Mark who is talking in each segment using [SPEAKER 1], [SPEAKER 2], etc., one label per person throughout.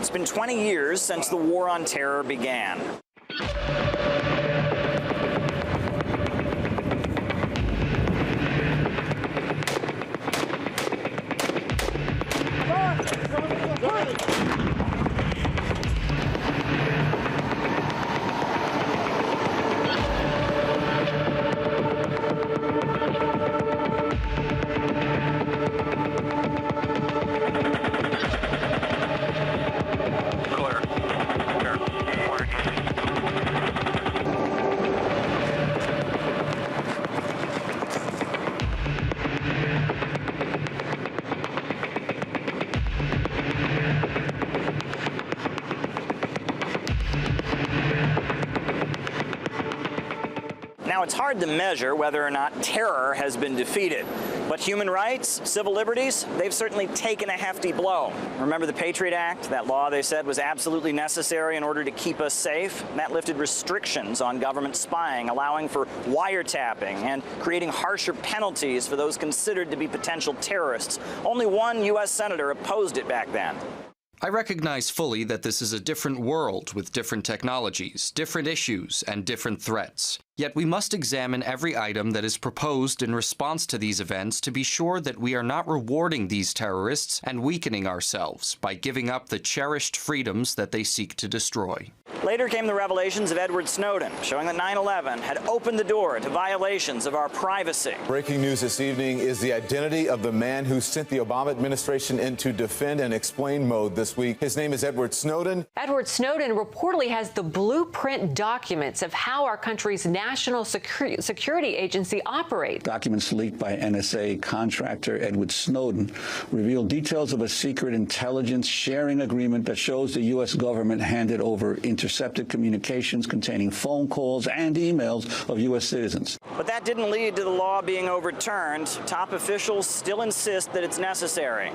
[SPEAKER 1] It's been 20 years since the war on terror began. Now, it's hard to measure whether or not terror has been defeated, but human rights, civil liberties, they've certainly taken a hefty blow. Remember the Patriot Act, that law they said was absolutely necessary in order to keep us safe? That lifted restrictions on government spying, allowing for wiretapping and creating harsher penalties for those considered to be potential terrorists. Only one U.S. senator opposed it back then.
[SPEAKER 2] I recognize fully that this is a different world with different technologies, different issues, and different threats. Yet we must examine every item that is proposed in response to these events to be sure that we are not rewarding these terrorists and weakening ourselves by giving up the cherished freedoms that they seek to destroy.
[SPEAKER 1] Later came the revelations of Edward Snowden, showing that 9/11 had opened the door to violations of our privacy.
[SPEAKER 3] Breaking news this evening is the identity of the man who sent the Obama administration into defend and explain mode this week. His name is Edward Snowden.
[SPEAKER 4] Edward Snowden reportedly has the blueprint documents of how our country's national security agency operates.
[SPEAKER 5] Documents leaked by NSA contractor Edward Snowden reveal details of a secret intelligence sharing agreement that shows the U.S. government handed over intercepted communications containing phone calls and emails of U.S. citizens.
[SPEAKER 1] But that didn't lead to the law being overturned. Top officials still insist that it's necessary.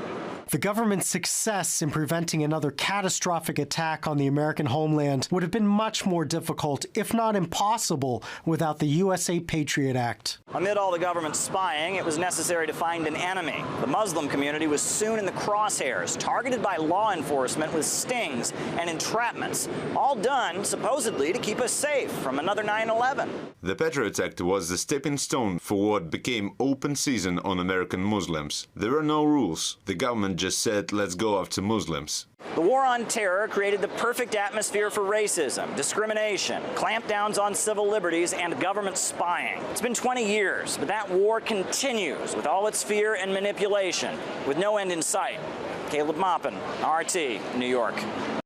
[SPEAKER 6] The government's success in preventing another catastrophic attack on the American homeland would have been much more difficult, if not impossible, without the USA Patriot Act.
[SPEAKER 1] Amid all the government spying, it was necessary to find an enemy. The Muslim community was soon in the crosshairs, targeted by law enforcement with stings and entrapments, all done supposedly to keep us safe from another 9/11.
[SPEAKER 7] The Patriot Act was the stepping stone for what became open season on American Muslims. There were no rules. The government just said, let's go after Muslims.
[SPEAKER 1] The war on terror created the perfect atmosphere for racism, discrimination, clampdowns on civil liberties, and government spying. It's been 20 years, but that war continues with all its fear and manipulation, with no end in sight. Caleb Maupin, RT, New York.